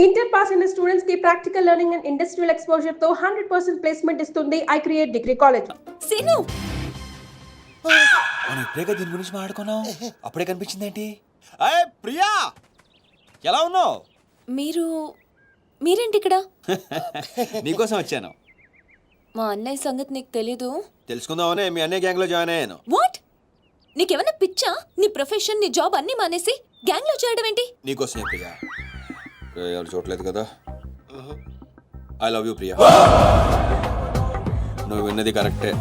Inter pass అయిన students కి practical learning and industrial exposure తో 100% ప్లేస్మెంట్ ఇస్తుంది I create degree college. Seenu మనం ఇప్పుడే దీని గురించి మాట్లాడుకున్నాం, అప్పుడే కనిపించింది ఏంటి? అయ్యే ప్రియా, ఎలా ఉన్నావు? మీరేంటి ఇక్కడ? నీకోసం వచ్చాను. మా అన్నయ్య సంగతి నీకు తెలీదు. తెలుసుకుందామనే మీ అన్నయ్య గ్యాంగ్ లో జాయిన్ అయ్యాను. వాట్? నీకేమైనా పిచ్చా? నీ ప్రొఫెషన్, నీ జాబ్ అన్నీ మానేసి గ్యాంగ్ లో చేయడం ఏంటి? నీకోసమే ప్రియా. ఎవరు చూడలేదు కదా. I love you Priya. నువ్వు విన్నది కరెక్టే.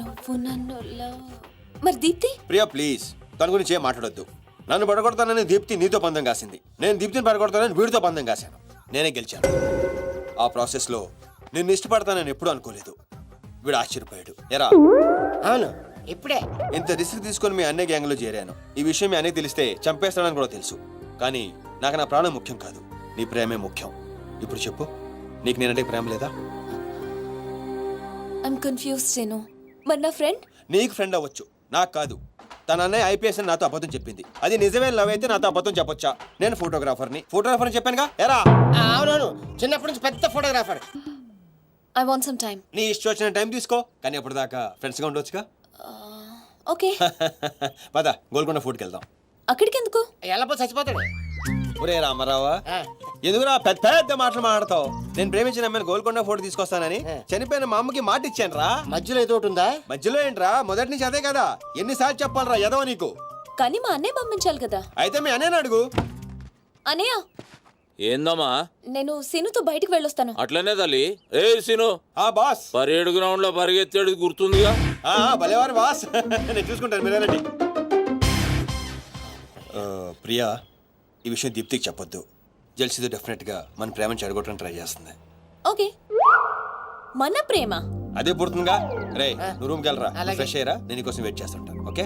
నువ్వు నన్ను లవ్. మరి దీప్తి? ప్రియా ప్లీజ్, తన గురించి ఏం మాట్లాడొద్దు. నన్ను పడగొడతానని దీప్తి నీతో పందెం కాసింది, నేను దీప్తిని పడగొడతానని వీడితో పందెం కాశాను. నేనే గెలిచాను. ఆ ప్రాసెస్లో నిన్ను ఇష్టపడతానని ఎప్పుడూ అనుకోలేదు. వీడు ఆశ్చర్యపోయాడు. ఎరా? అవును, ఇప్పుడే ఇంత రిస్క్ తీసుకొని మీ అన్నయ్య గ్యాంగ్లో చేరాను. ఈ విషయం మీ అన్నయ్య తెలిస్తే చంపేస్తానని కూడా తెలుసు. కానీ నాకు నా ప్రాణం ముఖ్యం కాదు, నీ ప్రేమే ముఖ్యం. ఇప్పుడు చెప్పు, నీకు నేనంటే ప్రేమ లేదా? I'm confuse Seenu. మరి నా ఫ్రెండ్? నీకు ఫ్రెండ్ అవ్వచ్చు, నాకు కాదు. తన అన్నయ్య ఐపీఎస్ అని నాతో అబద్ధం చెప్పింది. అది నిజమే లవ్ అయితే నాతో అబద్ధం చెప్పొచ్చా? నేను ఫోటోగ్రాఫర్ని చెప్పానుగా. ఎరా? అవునవును, చిన్నప్పటి నుంచి పెద్ద photographer. I want some time. నీ ఇష్టం వచ్చిన టైం తీసుకో, కానీ అప్పటిదాకా ఫ్రెండ్స్గా ఉండొచ్చుగా. ఓకే. పద గోల్కొండ ఫుడ్కి వెళ్దాం. అక్కడికి ఎందుకు? ఎలా పో చచ్చిపోతాడు. ఒరే రామారావా, ఎందుకురా పెద్ద పెద్ద మాటలు మాట్లాడతావు? నేను ప్రేమించిన అమ్మాయిని గోల్కొండ ఫోటో తీసుకొస్తానని చనిపోయిన మా అమ్మకి మాట ఇచ్చాను రా. మధ్యలో ఏదో ఒకటి ఉందా? మధ్యలో ఏంట్రా, మొదటి నుంచి అదే కదా. ఎన్నిసార్లు చెప్పాలరా ఎదవ నీకు? కానీ మా అన్నయ్య పంపించాలి కదా. అయితే మీ అన్నయ్యని అడుగు. అన్నయ్య, ఏందమ్మా? నేను సీనుతో బయటికి వెళ్ళొస్తాను. అట్లనే తల్లి. ఏ సీను, ఆ బాస్ పరేడ్ గ్రౌండ్ లో పరిగెత్తాడు గుర్తుందిగా? భలేవారు బాస్. నేను చూసుకుంటాను, మీరేనండి. ప్రియా, ఈ విషయం దీప్తికి చెప్పొద్దు. జెల్సీతో డెఫినెట్గా మన ప్రేమను చెడగొట్టడానికి ట్రై చేస్తుంది. ఓకే. మన ప్రేమ అదే పుడుతుందిగా. రే, నువ్వు రూమ్కి వెళ్ళరా, ఫ్రెష్ అయ్యరా, నేను నీకోసం వెయిట్ చేస్తుంటాను. ఓకే?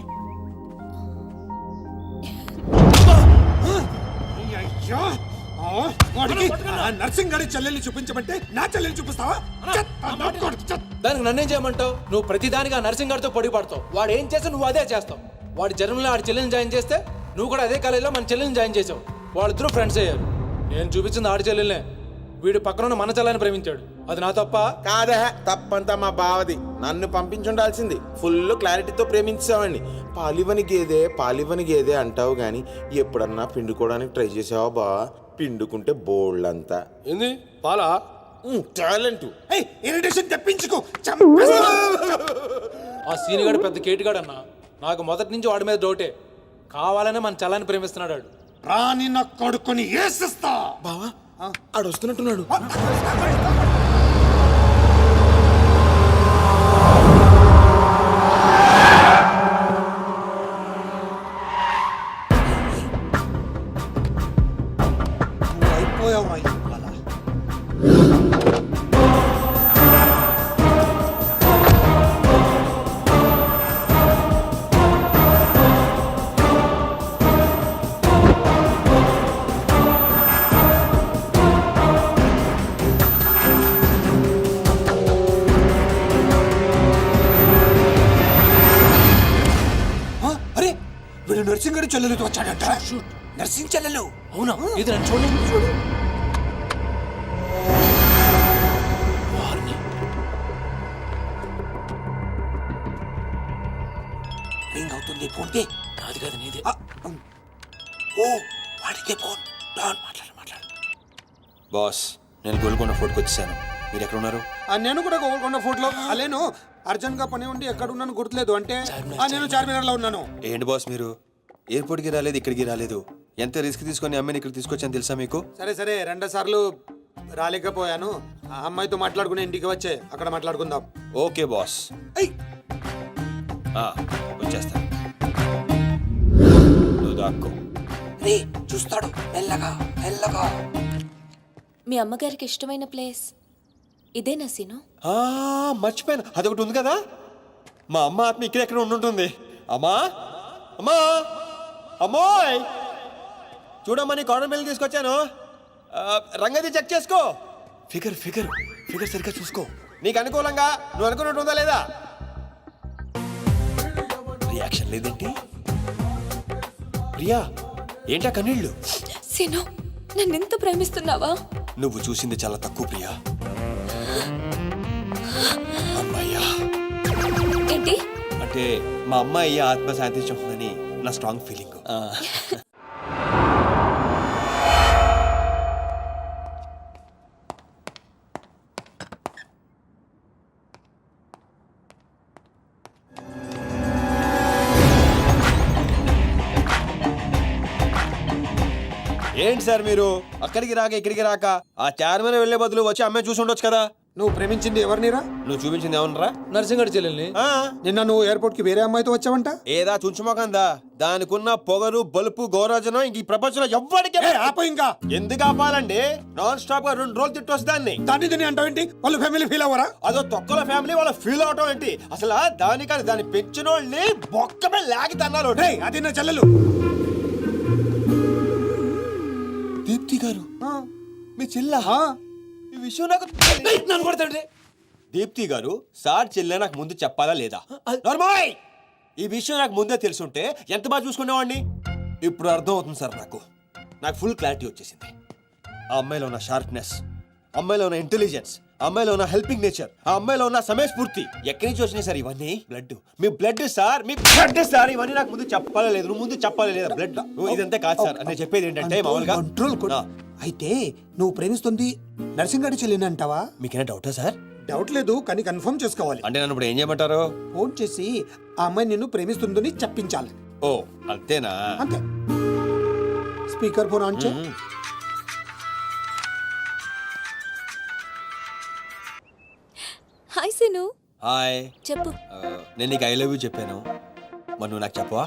నర్సింగ్ గారి చెల్లెల్ని చూపించమంటే నా చెల్లెల్ని చూపిస్తావా? దానికి నన్నేం చేయమంటావు? నువ్వు ప్రతిదానికి ఆ నర్సింగ్ గారితో పొడి పడతావు. వాడు ఏం చేస్తే నువ్వు అదే చేస్తావు. వాడి జన్మలో ఆడి చెల్లెని జాయిన్ చేస్తే నువ్వు కూడా అదే కాలేజీలో మన చెల్లెని జాయిన్ చేసావు. వాళ్ళిద్దరూ ఫ్రెండ్స్ అయ్యారు. నేను చూపించింది ఆడి చెల్లెలనే. వీడు పక్కన మన చెల్లని ప్రేమించాడు. అది నా తప్ప కాదా? తప్పంతా మా బావది. నన్ను పంపించుండాల్సింది. ఫుల్ క్లారిటీతో ప్రేమించావండి. పాలివని గేదే అంటావు గాని ఎప్పుడన్నా పిండుకోవడానికి ట్రై చేసావా బా? పిండుకుంటే బోల్డ్ ఏంది పాలా? టాలెంట్. ఇరిటేషన్ తెప్పించుకో. ఆ సీనిగాడు పెద్ద కేటుగాడు అన్న. నాకు మొదటి నుంచి వాడి మీద డౌటే. కావాలనే మన చల్లని ప్రేమిస్తున్నాడు. రాని నా కొడుకుని ఏసిస్తా. బావా ఆడు వస్తున్నట్టున్నాడు. అయిపోయావు. అరే, వీడు నర్సింగ్ గారి చెల్లెలతో వచ్చాడట. నర్సింగ్ చెల్లెలు. అవునా? ఇది నన్ను చూడు. రింగ్ అవుతుంది. ఫోన్ పే కాదు నీదే. ఓ, వాడికే ఫోన్. మాట్లాడు. బాస్, నేను గోల్కొండ ఫోర్ట్కి వచ్చేసాను. మీరు ఎక్కడ ఉన్నారు? నేను కూడా గోల్కొండ ఫోర్ట్లో. నేను అర్జెంట్ గా పని ఉండి ఎక్కడ ఉన్నాను గుర్తులేదు. అంటే నేను చార్మినార్ లో ఉన్నాను. ఏంటి బాస్ మీరు ఎయిర్పోర్ట్కి రాలేదు, ఇక్కడికి రాలేదు. ఎంత రిస్క్ తీసుకొని అమ్మాయిని ఇక్కడ తీసుకొచ్చాను తెలుసా మీకు? సరే 2 సార్లు రాలేకపోయాను. ఆ అమ్మాయితో మాట్లాడుకుని ఇంటికి వచ్చే అక్కడ మాట్లాడుకుందాం. ఓకే బాస్, వచ్చేస్తాను. నువ్వు దాక్కో. చూస్తాడు. మెల్లగా. మీ అమ్మగారికి ఇష్టమైన ప్లేస్ ఇదేనా సీను? మర్చిపోయాను, అదొకటి ఉంది కదా. మా అమ్మ ఆత్మ ఇక్కడ ఉండుంటుంది. అమ్మోయ్, చూడమ్మా, నీ కాటన్ బిల్ తీసుకొచ్చాను. రంగది చెక్ చేసుకో. ఫిగర్ సరిగ్గా చూసుకో. నీకు అనుకూలంగా నువ్వు అనుకున్నట్టు ఉందా లేదా? రియాక్షన్ లేదేంటి? ప్రియా, ఏంటా కన్నీళ్ళు? సీను, నన్ను ఎంత ప్రేమిస్తున్నావా? నువ్వు చూసింది చాలా తక్కువ ప్రియా. అమ్మయ్యా ఏంటి? అంటే మా అమ్మాయి ఆత్మ శాంతించుంటుందని నా స్ట్రాంగ్ ఫీలింగ్. ఏంటి సార్ మీరు అక్కడికి రాక ఇక్కడికి రాక ఆ చైర్మన్ వెళ్లే బదులు వచ్చి అమ్మాయి చూసి ఉండొచ్చు కదా. నువ్వు ప్రేమించింది ఎవరినిరా? నువ్వు చూపించింది ఏమన్నారా? నర్సింగడి చెల్లెల్ని. నిన్న నువ్వు ఎయిర్పోర్ట్ కి వేరే అమ్మాయితో వచ్చావంట. ఏదా చుంచుమోకందా, దానికున్న పొగరు బలుపు గౌరవజనం ఇంక ఈ ప్రపంచంలో ఎవ్వడికి ఆప ఇంకా ఎందుకు ఆపాలండి? నాన్ స్టాప్ గా 2 రోజులు తిట్టొచ్చు దాన్ని. దాన్ని తిని అంటావేంటి? వాళ్ళ ఫ్యామిలీ ఫీల్ అవ్వరా? అదో తొక్కల ఫ్యామిలీ వాళ్ళ ఫీల్ అవటం ఏంటి? అసలు దానికని దాన్ని పెంచిన వాళ్ళని బొక్కమే లాగి తన్నారు. రేయ్, అది నా చెల్లెలు. దీప్తి గారు మీ చెల్ల ఈ విషయం నాకు నన్ను కొడతాడు. దీప్తి గారు సార్ చెల్లె నాకు ముందు చెప్పాలా లేదా? నార్మల్ ఈ విషయం నాకు ముందే తెలుసుంటే ఎంత బాగా చూసుకునేవాడిని. ఇప్పుడు అర్థం అవుతుంది సార్. నాకు ఫుల్ క్లారిటీ వచ్చేసింది. ఆ అమ్మాయిలో ఉన్న షార్ప్నెస్, అమ్మాయిలో ఉన్న ఇంటెలిజెన్స్, అమ్మాయిలో ఉన్న హెల్పింగ్ నేచర్, ఆ అమ్మాయిలో ఉన్న సమయస్ఫూర్తి ఎక్కడి నుంచి వచ్చినాయి సార్ ఇవన్నీ? బ్లడ్, మీ బ్లడ్ సార్, మీ బ్లడ్ సార్. ఇవన్నీ నాకు ముందు చెప్పాలా లేదు? నువ్వు ముందు చెప్పాలా లేదా? బ్లడ్ ఇదంతా కాదు సార్. నేను చెప్పేది ఏంటంటే మామూలుగా కంట్రోల్ కూడా. అయితే నువ్వు ప్రేమిస్తుంది నర్సింగడి చెల్లిని అంటావా? మీకేనా డౌటా సార్? డౌట్ లేదు, కానీ కన్ఫర్మ్ చేసుకోవాలి. అంటే నన్ను ఇప్పుడు ఏం చేయమంటారు? ఫోన్ చేసి ఆ అమ్మాయి నిన్ను ప్రేమిస్తుందని చెప్పించాలి. ఓ అంతేనా? అంతే. స్పీకర్ ఫోన్ ఆన్ చేయి. హాయ్ సీను. హాయ్. చెప్పు. నేను నీకు ఐ లవ్ యూ చెప్పాను, మరి నువ్వు నాకు చెప్పవా?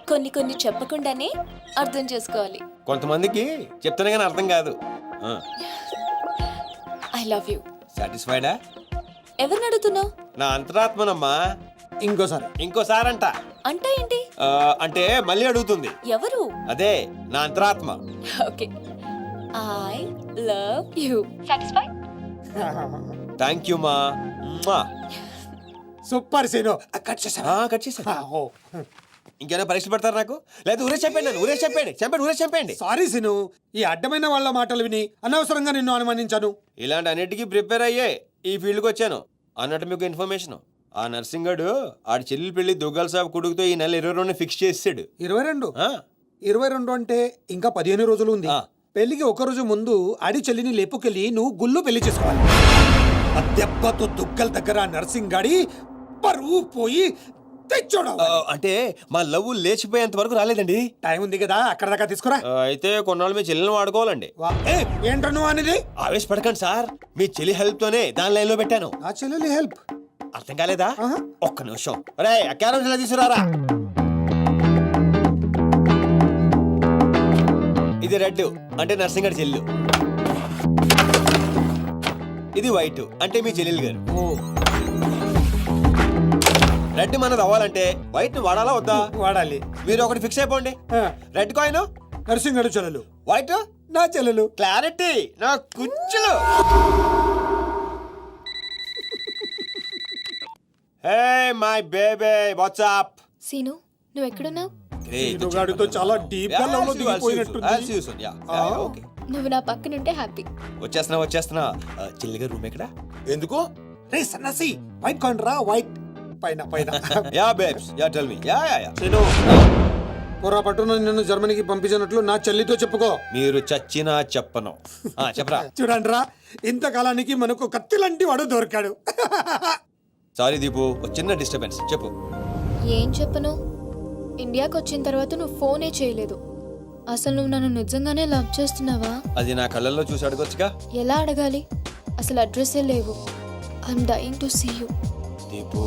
కొన్ని చెప్పకుండానే అర్థం చేసుకోవాలి. కొంతమందికి చెప్తానే కానీ అర్థం కాదు. I love you. సాటిస్ఫైడా? ఎవరిని అడుగుతున్నావు? నా అంతరాత్మనమ్మా. ఇంకోసారి అంట. అంటే ఏంటి? అంటే మళ్ళీ అడుగుతుంది. ఎవరు? అదే నా అంతరాత్మ. Okay. I love you. Satisfy? Thank you మా. Super scene. కట్ చేసా. కట్ చేసా. ఇంకేమైనా పరీక్షలు పెడతారు నాకు? లేదు ఊరే చెప్పండి. ఊరే చెప్పండి. సారీ సీను, ఈ అడ్డమైన వాళ్ళ మాటలు విని అనవసరంగా నిన్ను అనుమానించాను. ఇలాంటి అన్నిటికీ ప్రిపేర్ అయ్యే ఈ ఫీల్డ్కి వచ్చాను. అన్నట్టు మీకు ఇన్ఫర్మేషన్, ఆ నర్సింగడు ఆడి చెల్లెలు పెళ్లి దుగ్గాల సాబ్ కొడుకుతో ఈ నెల 22 ఫిక్స్ చేసాడు. 22 అంటే ఇంకా 15 రోజులు ఉంది. పెళ్లికి ఒక రోజు ముందు ఆడి చెల్లిని లేపుకెళ్ళి నువ్వు గుళ్ళు పెళ్లి చేసుకోవాలి. ఆ దెబ్బతో దుగ్గల దగ్గర నర్సింగ్ గాడి పరువు పోయి తెచ్చోడు. అంటే మా లవ్ లేచిపోయేంత వరకు రాలేదండి. టైం ఉంది కదా, అక్కడ దాకా తీసుకురా. అయితే కొన్నాళ్ళు మీ చెల్లెలను వాడుకోవాలండి. ఏంట్రా నువ్వు అనేది? ఆవేశపడకండి సార్, మీ చెల్లి హెల్ప్ తోనే దాని లైన్ లో పెట్టాను. నా చెల్లెలి హెల్ప్ అర్థం కాలేదా? ఒక్క నిమిషం. రే అక్కారం తీసుకురారా. ఇది రెడ్ అంటే నర్సింగడి చెల్లు, ఇది వైట్ అంటే మీ చెల్లెలు గారు. రెడ్ మనది అవ్వాలంటే వైట్ ని వాడాలా వద్దా? వాడాలి. మీరు ఒకటి ఫిక్స్ అయిపోండి. రెడ్ కాయిన్ నర్సింగడు చెల్లెలు, వైట్ నా చెల్లెలు. క్లారిటీ నా కుచ్చులు. Hey my baby what's up? Seenu, నువ్వు ఎక్కడున్నావు? గాడితో చాలా డీప్ గా లవ్ లో దిగిపోయినట్టుంది. నువ్వు నా పక్కనుంటే హ్యాపీ. వచ్చేస్తున్నా. చెల్లిగా రూమ్ ఎక్కడ? ఎందుకు? రే సన్నసి, వైట్ కాయిన్ రా. వైట్ పైన. Yeah babes, yeah tell me. Yeah. పొరపాటున నిన్ను జర్మనీకి పంపించినట్లు నా చెల్లితో చెప్పుకో. మీరు చచ్చినా చెప్పను. చెప్పరా. చూడండి రా, ఇంతకాలానికి మనకు కత్తి లాంటి వాడు దొరికాడు. సారీ దీపు, చిన్న డిస్టర్బెన్స్. చెప్పు. ఏం చెప్పను? ఇండియాకి వచ్చిన తర్వాత నువ్వు ఫోనే చేయలేదు. అసలు నువ్వు నన్ను నిజంగానే లవ్ చేస్తున్నావా? అది నా కళ్ళల్లో చూసి అడగొచ్చుగా. ఎలా అడగాలి? అసలు అడ్రస్సే లేవు. I'm dying to see you. Deepu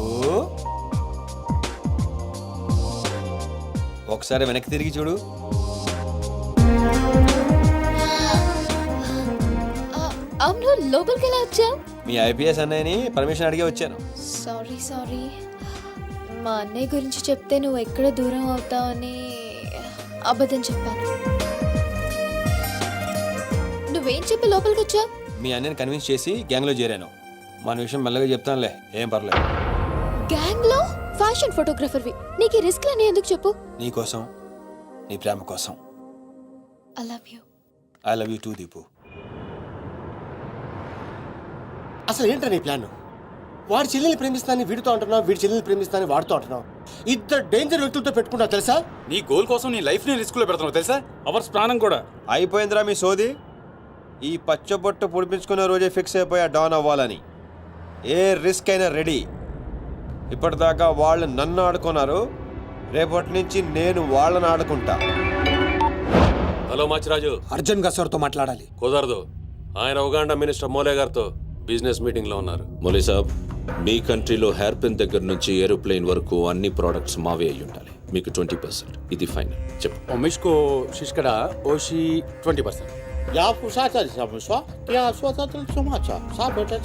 ఒకసారి వెనక్కి తిరిగి చూడు. అవును, లోపలికి ఎలా వచ్చావు? మీ ఐపీఎస్ అన్నయ్యని పర్మిషన్ అడిగే వచ్చాను. సారీ. మా అన్నయ్య గురించి చెప్తే నువ్వు ఎక్కడ దూరం అవుతావని అబద్ధం చెప్పాను. నువ్వేం చెప్పి లోపలికి వచ్చావు? మీ అన్నయ్యని కన్విన్స్ చేసి గ్యాంగ్లో చేరాను. మన విషయం మెల్లగా చెప్తానులే, ఏం పర్లేదు. గ్యాంగ్ లో ఫ్యాషన్ ఫోటోగ్రఫర్వి, నీకు ఈ రిస్క్ అని ఎందుకు చెప్పు? నీ కోసం, నీ ప్రేమ కోసం. I love you. I love you two Deepu. అసలు ఏంటో నీ ప్లాన్? వాడి చెల్లెల్ని ప్రేమిస్తానని వీడితో అంటున్నావు, వీడి చెల్లెల్ని ప్రేమిస్తానని వాడితో అంటున్నావు. ఇద్దరు డేంజర్ వ్యక్తులతో పెట్టుకున్నావు తెలుసా? నీ గోల్ కోసం నీ లైఫ్ ని రిస్క్ లో పెడుతున్నావు తెలుసా? అవర్స్ ప్రాణం కూడా. అయిపోయిందిరా మీ సోది. ఈ పచ్చబొట్టు పొడిపించుకునే రోజే ఫిక్స్ అయిపోయా డాన్ అవ్వాలని. ఏ రిస్క్ అయినా రెడీ. ఇప్పటిదాకా వాళ్ళు నన్ను ఆడుకున్నారు, రేపటి నుంచి నేను వాళ్ళని ఆడుకుంటా. హలో మాచిరాజు, అర్జున్ గా సార్తో మాట్లాడాలి. కుదరదు. ఆయన ఉగాండా మినిస్టర్ మోలే గారితో బిజినెస్ మీటింగ్ లో ఉన్నారు. మౌలి సాబ్, మీ కంట్రీలో హెయిర్ పిన్ దగ్గర నుంచి ఏరోప్లేన్ వరకు అన్ని ప్రోడక్ట్స్ మావే అయి ఉండాలి. మీకు 20%. ఇది ఫైనల్. చెప్పు. మిష్కో శిష్కడ ఓషి 20%. యా పుషాచల్ సమస్య యా స్వతల్ సమాచ సాబెటల్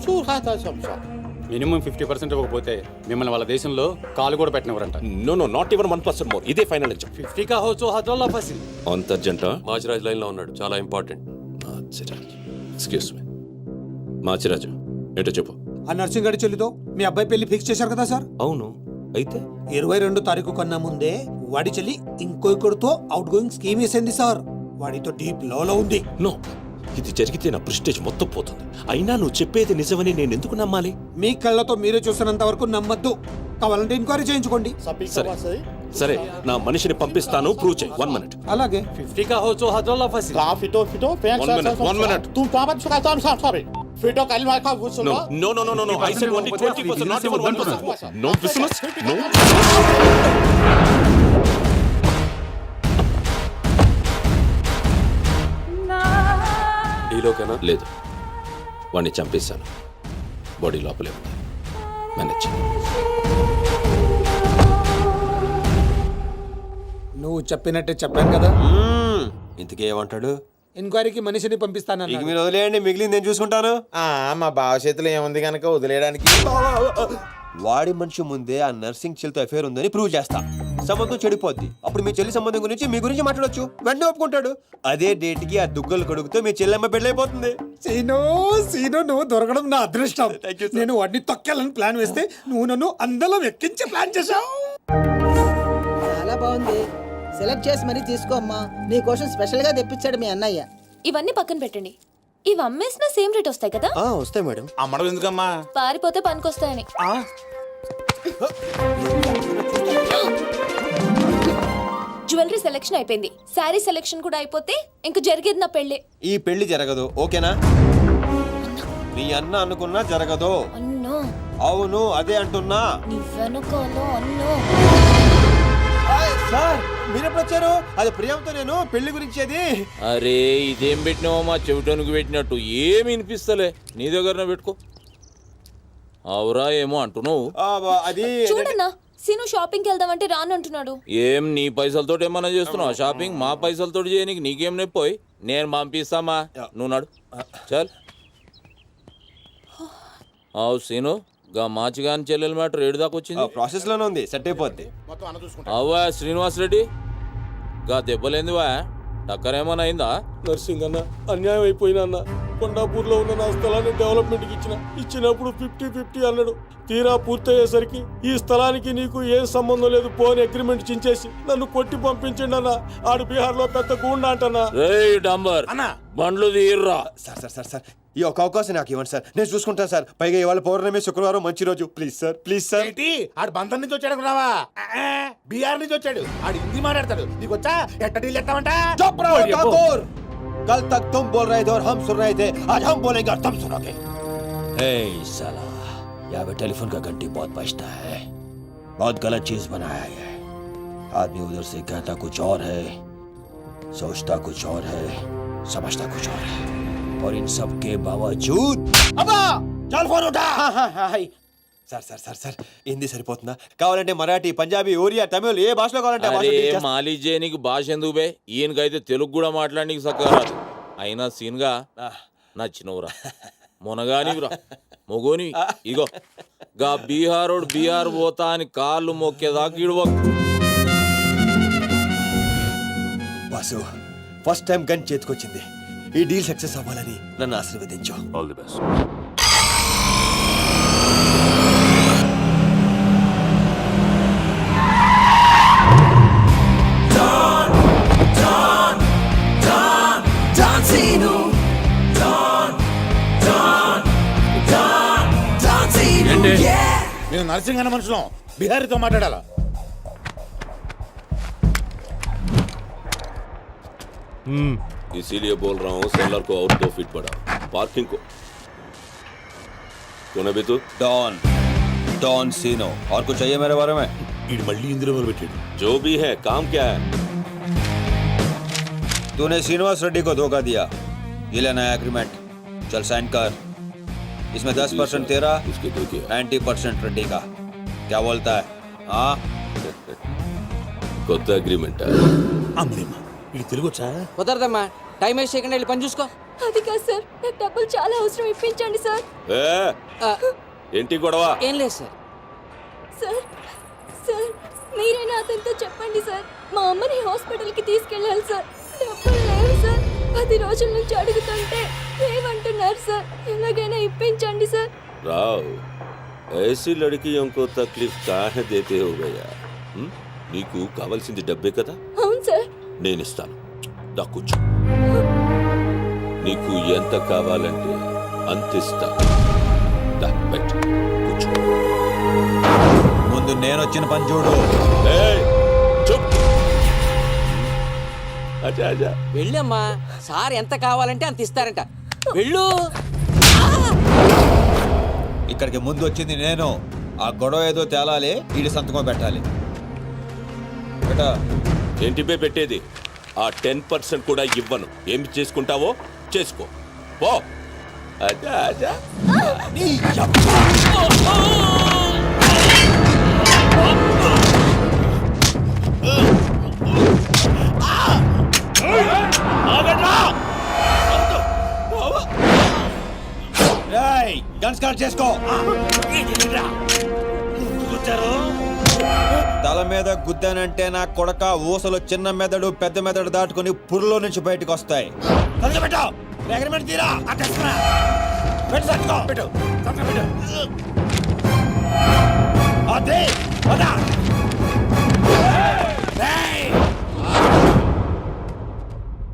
సమస్య మినిమం 50% ఇవ్వకపోతే మిమ్మల్ని వాళ్ళ దేశంలో కాలు కూడా పెట్టినవరంట. No not even 1% more. ఇదే ఫైనల్ అని చెప్పు. 50 కా హోచో హజల్లా ఫసిల్. అంత అర్జెంటా? మాచిరాజ్ లైన్ లో ఉన్నాడు, చాలా important. Machiraj, excuse me. Machiraju, ఏంటో చెప్పు. ఆ నర్సింగ్ గారి చెల్లితో మీ అబ్బాయి పెళ్లి ఫిక్స్ చేశారు కదా సార్? అవును, అయితే 22 తారీఖు కన్నా ముందే వాడి చెల్లి ఇంకొకరితో అవుట్ గోయింగ్ స్కీమ్ వేసింది సార్. వాడితో డీప్ లోలో ఉంది. నో, ఇది జరిగితే నా ప్రెస్టేజ్ మొత్తం పోతుంది. అయినా నువ్వు చెప్పేది నిజమని నేను ఎందుకు నమ్మాలి? మీ కళ్ళతో మీరే చూసినంత వరకు నమ్మద్దు. కావాలంటే ఎంక్వైరీ చేయించుకోండి. సరే సరే, నా మనిషిని పంపిస్తాను, ప్రూవ్ చేయి. 1 minute. అలాగే 50 కా హోచో హజల్లా ఫసిల్. One minute. తు పాపం సుఖాతం సారీ ఫిటో కల్మా కా గుసులో No. I said only 20%, not even 1%. No business. No. డీలోకేనా? లేదు, వాడిని చంపేశాను. బాడీ లోపలే ఉంది. మేనేజ్. నువ్వు చెప్పినట్టే చెప్పాను కదా. ఇంతకీ ఏమంటాడు? ఎంక్వైరీకి మనిషిని పంపిస్తానన్నా. ఇక మీరు వదిలేయండి, మిగిలింది నేను చూసుకుంటాను. మా బావ చేతిలో ఏముంది కనుక వదిలేయడానికి. వాడి మనిషి ముందే ఆ నర్సింగ్ చెల్లితో అఫేర్ ఉందని ప్రూవ్ చేస్తా. సంబంధం చెడిపోద్ది. అప్పుడు మీ చెల్లి సంబంధం గురించి మీ గురించి మాట్లాడొచ్చు. వెంటనే ఒప్పుకుంటాడు. అదే డేట్ కి ఆ దుగ్గలు కొడుకుతో మీ చెల్లెమ్మ పెళ్ళైపోతుంది. సీను నువ్వు దొరకడం నా అదృష్టం. Thank you, sir. నేను వాడిని తొక్కాలని ప్లాన్ వేస్తే నువ్వు నన్ను అందలో ఎక్కించి ప్లాన్ చేశావు. చాలా బాగుంది. సెలెక్ట్ చేసి మరీ తీసుకో అమ్మా. నీకోసం స్పెషల్ గా తెప్పించాడు మీ అన్నయ్య. ఇవన్నీ పక్కన పెట్టండి. ఇవి అమ్మేసిన సేమ్ రేట్ వస్తాయి కదా? వస్తాయి మేడం. అమ్మడం ఎందుకమ్మా? పారిపోతే పనికొస్తాయని. జ్యువెలరీ సెలెక్షన్ అయిపోయింది. శారీ సెలెక్షన్ కూడా అయిపోతే ఇంక జరిగేది నా పెళ్ళి. ఈ పెళ్లి జరగదు, ఓకేనా? మీ అన్న అనుకున్నా జరగదు. అన్నో, అవును, అదే అంటున్నా. నీ వెనకాల అన్నో. సార్ మీరెప్పుడు వచ్చారు? అది ప్రియంతో నేను పెళ్లి గురించి. అది అరే, ఇదేం పెట్టినావో మా చెవిటానికి పెట్టినట్టు ఏమి వినిపిస్తలే. నీ దగ్గరనే పెట్టుకో. అవురా ఏమో అంటున్నావు. అది చూడన్నా, సీను షాపింగ్కి వెళ్దామంటే రానంటున్నాడు. ఏం నీ పైసలతో ఏమన్నా చేస్తున్నావు షాపింగ్? మా పైసలతో చేయనీకి నీకేం నొప్పోయి? నేను పంపిస్తామా, నువ్వు నాడు. చల్. అవు సీను, గా మాచిగాని చెల్లెల మ్యాటర్ ఏడు దాకా వచ్చింది. ప్రాసెస్ లోనే ఉంది, సెట్ అయిపోద్ది. అవ్వా శ్రీనివాస్ రెడ్డి, గా దెబ్బలేందివా? టక్కర్ ఏమన్నా అయిందా? నర్సింగ్ అన్న, అన్యాయం అయిపోయినా అన్న. కొండాపూర్లో ఉన్న నా స్థలాన్ని డెవలప్మెంట్కి ఇచ్చినప్పుడు 50-50 అన్నాడు. తీరా పూర్తయ్యేసరికి ఈ స్థలానికి నీకు ఏం సంబంధం లేదు పోని అగ్రిమెంట్ చించేసి నన్ను కొట్టి పంపించండి అన్న. ఆడు బీహార్ లో పెద్ద గూండా అంటన్నా. రేయ్ డంబర్, బండ్లు తీర్రా. సార్ ఈ ఒక అవకాశం నాకు ఇవ్వండి సార్, నేను చూసుకుంటాను సార్. పైగా ఇవాళ పౌర్ణమి, శుక్రవారం మంచి రోజు. Please sir. ఆడు బంధం నుంచి వచ్చాడు అనుకున్నావా? బీహార్ నుంచి వచ్చాడు. ఆడు హిందీ మాట్లాడతాడు. నీకు వచ్చా? ఎట్ట డీల్ ఎత్తామంట? चुप रहो ठाकुर, कल तक तुम बोल रहे थे और हम सुन रहे थे, आज हम बोलेंगे और तुम सुनोगे. हे साला, यहाँ पे टेलीफोन का घंटी बहुत बजता है. बहुत गलत चीज बनाया है. आदमी उधर से कहता कुछ और है, सोचता कुछ और है, समझता कुछ और है, और इन सब के बावजूद अब्बा चल फोन उठा. సార్ హిందీ సరిపోతుందా? కావాలంటే మరాఠీ, పంజాబీ, ఒరియా, తమిళ్, ఏ భాషలో కావాలంటే ఆ భాషలో అరే teach చేస్తా. మాలిష్ చేయనీకి భాష ఎందుకు బే? ఈయనకైతే తెలుగు కూడా మాట్లాడనీకి సక్కగా రాదు. అయినా సీన్గా నచ్చినవురా, మునగానివిరా, మొగోని. ఇగో గా బీహారోడు బీహార్ పోతా అని కాళ్ళు మొక్కేదాకా ఇడవ. బాసు, ఫస్ట్ టైం గన్ చేతికొచ్చింది. ఈ డీల్ సక్సెస్ అవ్వాలని నన్ను ఆశీర్వదించు. All the best. ఏంటి నేను నర్సింగ్ అన్న మనుషులం బిహారీతో మాట్లాడాలా इसीलिए बोल रहा हूँ सेलर को और 2 फीट बढ़ा पार्किंग को कौन है बे तू डॉन सीनो और कुछ चाहिए मेरे बारे में ఇది మళ్ళీ ఇందులో మొదలుపెట్టాడు जो भी है काम क्या है तूने श्रीनिवास रेड्डी को धोखा दिया ये ले नया एग्रीमेंट चल साइन कर इसमें 10% तेरा उसके देखिए 90% रेड्डी का क्या बोलता है हाँ కొత్త అగ్రిమెంట్ అమ్మేమ్మా ఇది తెలుగు వచ్చా కుదరదమ్మా టైం వేస్ట్ చేయకుండా వెళ్ళి పని చూసుకో. అది కాదు సార్, నాకు డబ్బులు చాలా అవసరం, ఇప్పించండి సార్. ఏంటి గొడవ? ఏం లేదు సార్. సార్ సార్ మీరైనా అతనితో చెప్పండి సార్, మా అమ్మని హాస్పిటల్కి తీసుకెళ్ళాలి సార్. డబ్బులు లేవు సార్, 10 రోజుల నుంచి అడుగుతుంటే ఏమంటున్నారు సార్. ఎలాగైనా ఇప్పించండి సార్. రావ్ ऐसी लड़कियों को तकलीफ काहे देते हो भैया? నీకు కావాల్సింది డబ్బే కదా? అవును సార్. నేను ఇస్తాను, దా కూర్చో. నీకు ఎంత కావాలంటే అంత ఇస్తా. దా పెట్టు, కూర్చో. ముందు నేను వచ్చిన పని చూడు. చూప్. అచ్చా అచ్చా వెళ్ళమ్మా, సార్ ఎంత కావాలంటే అంత ఇస్తారంట. వెళ్ళు. ఇక్కడికి ముందు వచ్చింది నేను. ఆ గొడవ ఏదో తేలాలి, ఈడి సంతకం పెట్టాలి. ఏంటి బే పెట్టేది? ఆ 10% కూడా ఇవ్వను. ఏమి చేసుకుంటావో చేసుకో పో. అచ్చా అచ్చా గన్ స్టార్ట్ చేసుకో. తల మీద గుద్దానంటే నా కొడక ఊసలు చిన్న మెదడు పెద్ద మెదడు దాటుకుని పుర్లో నుంచి బయటకు వస్తాయి.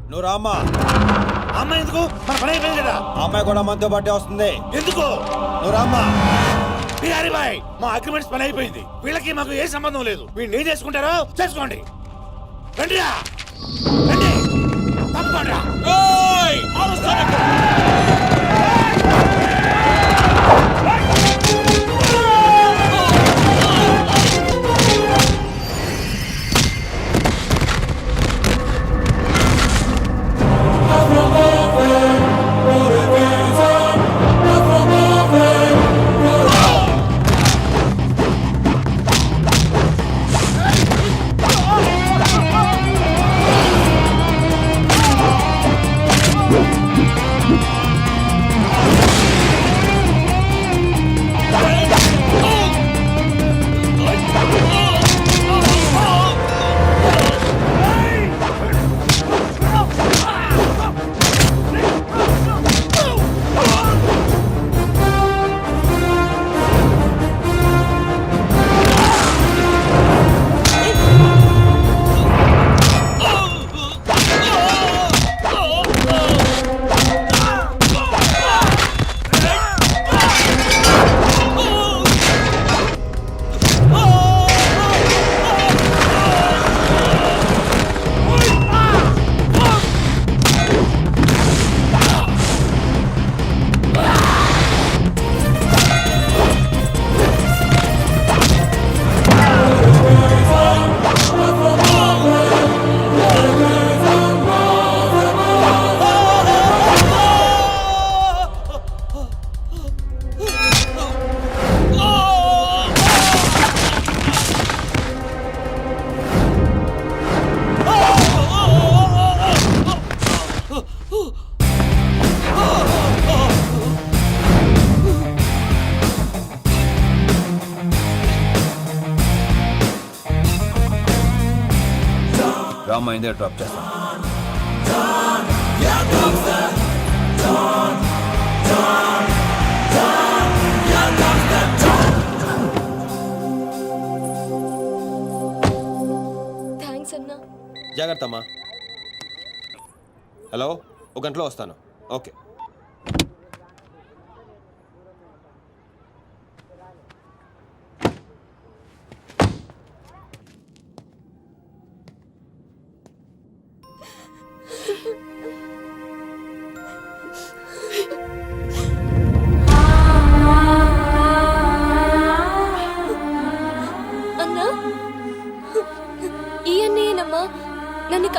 నువ్వు రామ్మా. అమ్మాయి ఎందుకు? మన పని అయిపోయింది కదా. అమ్మాయి కూడా మనతో పాటే వస్తుంది. ఎందుకు? నువ్వు రామ్మా. బిహారీ బాయ్, మా అగ్రిమెంట్స్ పని అయిపోయింది. వీళ్ళకి మాకు ఏ సంబంధం లేదు. వీళ్ళు ఏం చేసుకుంటారో చేసుకోండి. రండిరా, రండి, తప్పకుండా. రామ్మా, ఇందే డ్రాప్ చేస్తాను. థ్యాంక్స్ అన్నా. జాగ్రత్త అమ్మా. హలో, 1 గంటలో వస్తాను. ఓకే.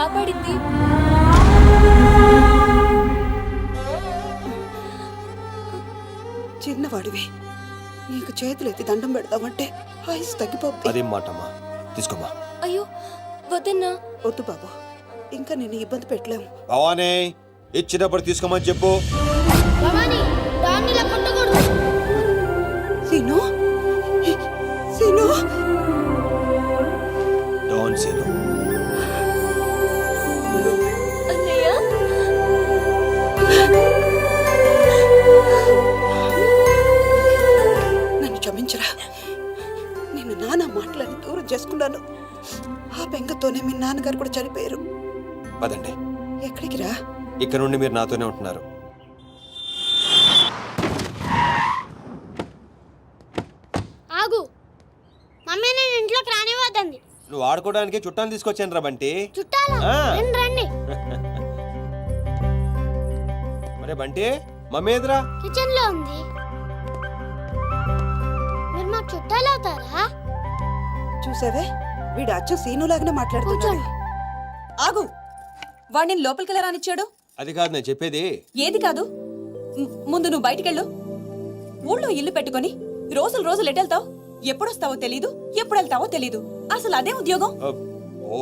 కాపాడింది. చిన్నవాడివి, నీకు చేతులెత్తి దండం పెడతామంటే ఆయుస్ తగ్గిపోతుంది. అదేం మాటమ్మా, తీసుకోమ్మా. అయ్యో వద్దన్నా. వద్దు బాబు, ఇంకా నిన్ను ఇబ్బంది పెట్టలేము. భవానీ, ఇచ్చినప్పుడు తీసుకోమని చెప్పు. Seenu, Seenu, don't say no. అన్నయ్య నన్ను క్షమించరా. నేను నాన్న మాటలని దూరం చేసుకున్నాను. ఆ బెంగతోనే మీ నాన్నగారు కూడా చనిపోయారు. పదండి, ఎక్కడికి రా? ఇక్కడ నుండి మీరు నాతోనే ఉంటున్నారు. ఆగు, మమ్మీ నేను ఇంట్లోకి రానివ్వద్దండి. నువ్వు ఆడుకోవడానికి చుట్టాలు తీసుకొచ్చాను రా బంటి. చుట్టాలా? ఆ. రండి రండి. మరే బంటి, మమ్మీ ఎదురా. కిచెన్ లో ఉంది. మీరు మాకు చుట్టాలు అవుతారా? చూసావే, వీడు అచ్చు సీనులాగానే మాట్లాడుతున్నాడు. కూర్చోండి. ఆగు, వాడిని లోపలికి ఎలా రానిచ్చాడు? అది కాదు నేను చెప్పేది. ఏది కాదు? ముందు నువ్వు బయటికెళ్ళు. ఊళ్ళో ఇల్లు పెట్టుకొని రోజులు రోజులు ఎటెళ్తావు? ఎప్పుడొస్తావో తెలీదు, ఎప్పుడు వెళ్తావో తెలీదు. అసలు అదే ఉద్యోగం.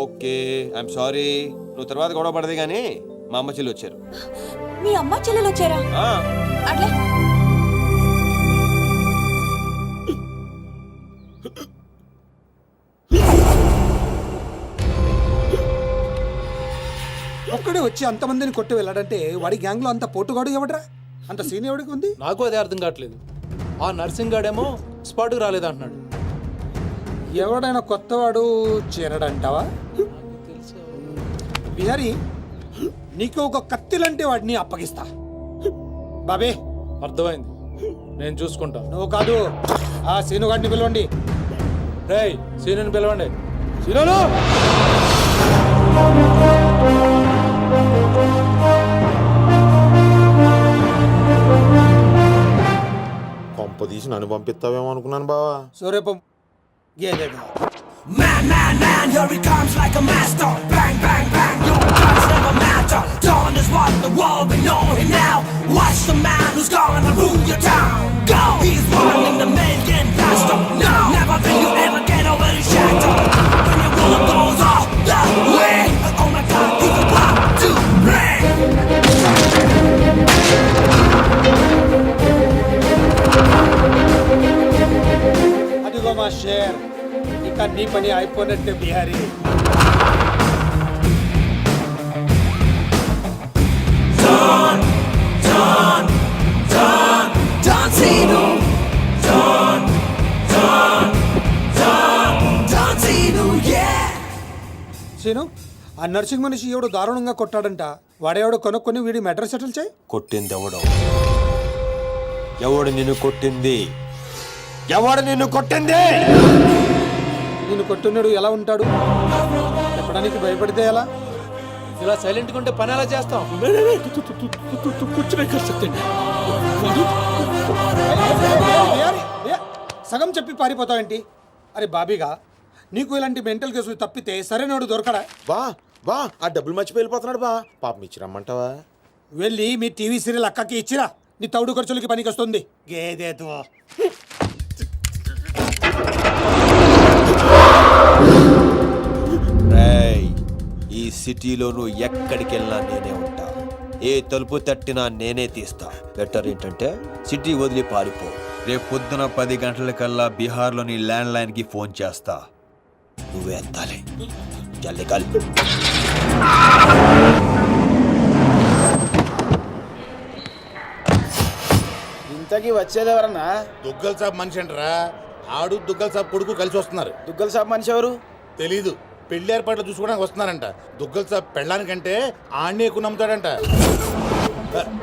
Okay, I'm sorry. నువ్వు తర్వాత గొడవ పడదు కానీ మా అమ్మ చెల్లి వచ్చారు. మీ అమ్మ చెల్లెలు వచ్చారా? ఆ, అట్లే ఒక్కడే వచ్చి అంతమందిని కొట్టి వెళ్ళాడంటే వాడి గ్యాంగ్ లో అంత పోటుగాడు ఎవడరా? అంత సీన్ ఎవడికి ఉంది? నాకు అదే అర్థం కావట్లేదు. ఆ నర్సింగ్ గాడేమో స్పాట్కి రాలేదంటున్నాడు. ఎవడైనా కొత్తవాడు చేరడంటావా? బిహారీ, నీకు ఒక కత్తిలంటే వాడిని అప్పగిస్తా. బాబే, అర్థమైంది, నేను చూసుకుంటా. నువ్వు కాదు, ఆ సీనుగాడిని పిలవండి. రేయ్, సీనుని పిలవండి. సీనును! కొంప తీసి నన్ను పంపిస్తావేమో అనుకున్నాను బావా. సూర్యపం గేదేగా. Man, man, man, here he comes like a master. Bang, bang, bang, your guns never matter. Dawn is what the world we know him now. Watch the man who's gonna rule your town. Go! He's one in the million faster. No! Never will you ever get over his shadow. When your world goes off the way. Oh my God, he's about to break. అదిగో మా share, ఇక నీ పని అయిపోయినట్టే Bihari. John, John, John, John Cena. John, John, John, John Cena, yeah. Seenu, ఆ nursing మనిషి ఎవడు దారుణంగా కొట్టాడంట. వాడేవాడు కొనుక్కొని వీడి మ్యాటర్ సెటిల్ చేయి. కొట్టింది ఎవడు? ఎవడు నిన్ను కొట్టింది? ఎవడు నిన్ను కొట్టింది? నిన్ను కొట్టున్నాడు ఎలా ఉంటాడు? చెప్పడానికి భయపడితే ఎలా? ఇలా సైలెంట్గా ఉంటే పని ఎలా చేస్తాం? సగం చెప్పి పారిపోతావేంటి? అరే బాబీగా, నీకు ఇలాంటి మెంటల్ కేసులు తప్పితే సరైనోడు దొరకడా? బా బా, ఆ డబ్బులు మర్చిపోయి వెళ్ళిపోతున్నాడు బా. పాపం ఇచ్చిరమ్మంటావా? వెళ్ళి మీ టీవీ సీరియల్ అక్కకి ఇచ్చిరా. నీ తౌడు ఖర్చులకి పనికి వస్తుంది. గేదేతో రేయ్, ఈ సిటీలో నువ్వు ఎక్కడికి వెళ్ళినా నేనే ఉంటా. ఏ తలుపు తట్టినా నేనే తీస్తా. బెటర్ ఏంటంటే సిటీ వదిలి పారిపో. రేపు పొద్దున 10 గంటలకల్లా బీహార్లోని ల్యాండ్ లైన్ కి ఫోన్ చేస్తా. నువ్వే ఎత్తాలి. జల్ది కల్. ఇంతకీ వచ్చేది ఎవరన్నా? దుగ్గల్ సాబ్ మనిషి అంటారా? ఆడు దుగ్గల్ సాబ్ కొడుకు కలిసి వస్తున్నారు. దుగ్గల్ సాబ్ మనిషి ఎవరు? తెలీదు. పెళ్లి ఏర్పాట్లు చూసుకోవడానికి వస్తున్నారంట. దుగ్గల్ సాబ్ పెళ్ళానికంటే ఆడనే ఎక్కువ నమ్ముతాడంట.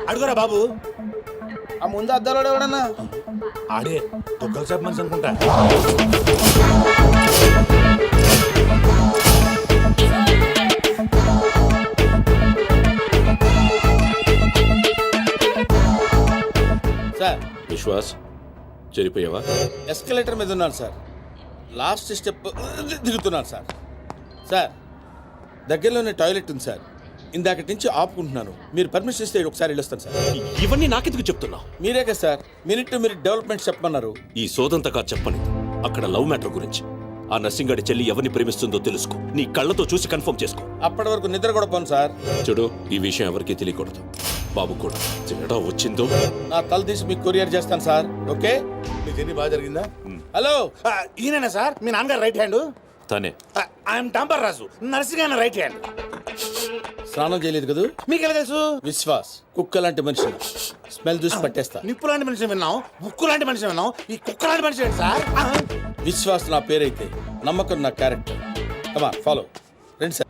అడుగురా బాబు. ఆ ముందు అద్దాలో ఎవడన్నా? ఆడే దుగ్గల్ సాబ్ మనిషి అనుకుంటా. సార్, విశ్వాస్, చెరిపోయావా? ఎస్కలేటర్ మీద ఉన్నాను సార్. లాస్ట్ స్టెప్ దిగుతున్నాను సార్. సార్, దగ్గరలోనే టాయిలెట్ ఉంది సార్. ఇందాకటి నుంచి ఆపుకుంటున్నాను. మీరు పర్మిషన్ ఇస్తే ఒకసారి వెళ్ళొస్తాను సార్. ఇవన్నీ నాకెందుకు చెప్తున్నావు? మీరే కదా sir minute to minute development చెప్పమన్నారు. ఈ సోదంతా కాదు చెప్పని. అక్కడ లవ్ మ్యాటర్ గురించి. ఆ నర్సింగాడి చెల్లి ఎవరిని ప్రేమిస్తుందో తెలుసుకో. నీ కళ్ళతో చూసి కన్ఫర్మ్ చేసుకో. అప్పటి వరకు నిద్ర కూడా పోను సార్. చూడు, ఈ విషయం ఎవరికీ తెలియకూడదు. బాబు కూడా తేడా వచ్చిందో నా తల తీసి మీకు కొరియర్ చేస్తాను సార్. ఓకే? మీ జర్నీ బాగా జరిగిందా? హలో, ఈయనేనా సార్ మీ నాన్నగారు రైట్ హ్యాండ్? తనే. ఐఎమ్ టాంపర్ రాజు, నర్సింగ్ ఆయన రైట్ హ్యాండ్. స్నానం చేయలేదు కదా? మీకు ఎలా తెలుసు? విశ్వాస్ కుక్క లాంటి మనిషి. స్మెల్ చూసి పట్టేస్తా. నిప్పు లాంటి మనిషి విన్నాం, ముక్కు లాంటి మనిషి విన్నాం, ఈ కుక్క లాంటి మనిషి ఏంటి సార్? విశ్వాస్ నా పేరైతే నమ్మకం నా క్యారెక్టర్. కమా ఫాలో. రండి సార్.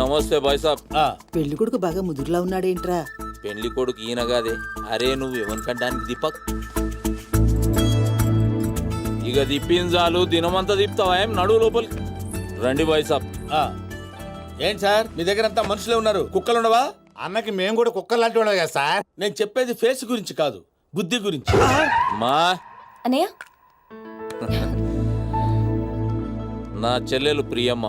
నమస్తే బాయ్ సాబ్. పెళ్లి కొడుకు బాగా ముదురులా ఉన్నాడేంట్రా? పెళ్లి కొడుకు ఈయన కాదే. అరే నువ్వు ఎవరికంటానికి దీపక్. ఇక దిప్పించాలు దినమంతా దిప్తావా? ఏం నడువు లోపలికి రండి బాయ్ సాబ్. ఏంటి సార్ మీ దగ్గర అంతా మనుషులే ఉన్నారు, కుక్కలు ఉండవా? అన్నకి మేము కూడా కుక్కలు లాంటి వాళ్ళం కదా సార్. నేను చెప్పేది ఫేస్ గురించి కాదు, బుద్ధి గురించి. మా అన్నయ్య నా చెల్లెలు ప్రియమ్మ.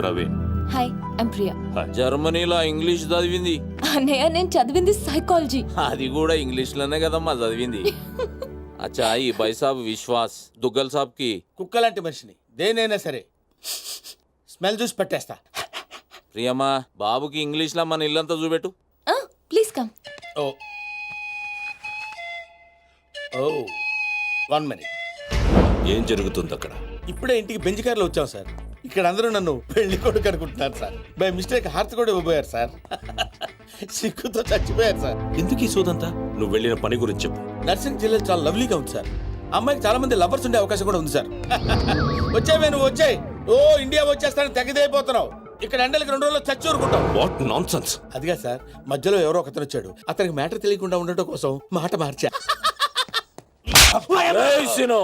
ప్రవీణ్. Hi I'm Priya. జర్మనీలో ఇంగ్లీష్ చదివింది. అన్నయ్య నేను చదివింది సైకాలజీ. అది కూడా ఇంగ్లీష్ లోనే కదమ్మా చదివింది. అచ్చా ఈ బాయ్ సాబ్ విశ్వాస్ దుగ్గల్ సాబ్ కి కుక్క లాంటి మనిషిని దేనైనా సరే స్మెల్ చూసి పట్టేస్తా. ప్రియమ్మా బాబుకి ఇంగ్లీష్ లో మన ఇల్లంతా చూపెట్టు. Please come. ఓ ఓ 1 minute. ఏం జరుగుతుంది అక్కడ? ఇప్పుడే ఇంటికి బెంచ్ కార్లో వచ్చాం సార్. ఇక్కడ అందరూ నన్ను పెళ్లి కొడుకు అనుకుంటున్నారు సార్. బై మిస్టేక్ హార్ట్ కూడా ఇవ్వబోయారు సార్. సిక్కుతో చచ్చిపోయారు సార్. ఎందుకు ఈ సోదంతా? నువ్వు వెళ్ళిన పని గురించి చెప్పు. నర్సింగ్ జిల్లా చాలా లవ్లీగా ఉంది సార్. అమ్మాయికి చాలా మంది లవర్స్ ఉండే అవకాశం కూడా ఉంది సార్. వచ్చావే నువ్వు, వచ్చాయి. ఓ ఇండియా వచ్చేస్తానని తెగదైపోతున్నావు. ఇక్కడ ఎండలకి 2 రోజుల్లో చచ్చి ఊరుకుంటావు. What nonsense. అదిగా సార్, మధ్యలో ఎవరో ఒకతను వచ్చాడు. అతనికి మ్యాటర్ తెలియకుండా ఉండటం కోసం మాట మార్చా. ఏయ్ సినో,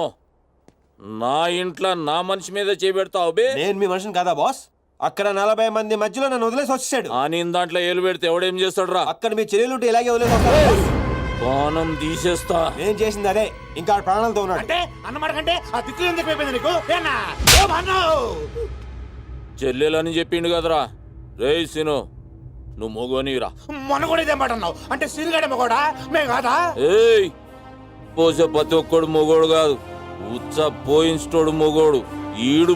నా ఇంట్లో నా మనిషి మీద చేపెడతావు బే. నేను మీ మనిషిని కాదా బాస్? అక్కడ 40 మంది మధ్యలో నన్ను వదిలేసి వచ్చాడు. ఆ నేను దాంట్లో ఏలు పెడితే ఎవడేం చేస్తాడు రా? అక్కడ మీ చెల్లెలుంటే ఇలాగే వదిలేసి వస్తాడు. ప్రాణం తీసేస్తా. నేను చేసింది అదే, ఇంకా ఆడ ప్రాణాలతో ఉన్నాడు. అంటే అన్నమాట కంటే ఆ దిక్కులు ఎందుకు అయిపోయింది నీకు? చెల్లెలని చెప్పిండు కదరా. రేయ్ సినో, నువ్వు మొగోనిరా. మొన్న కూడా ఇదే మాట అన్నావు. అంటే సీనుగాడే మగోడా, మేము కాదా? ఏయ్ పోసే ప్రతి ఒక్కడు మొగోడు కాదు, ఉచ్చ పోయించోడు మొగోడు. ఈడు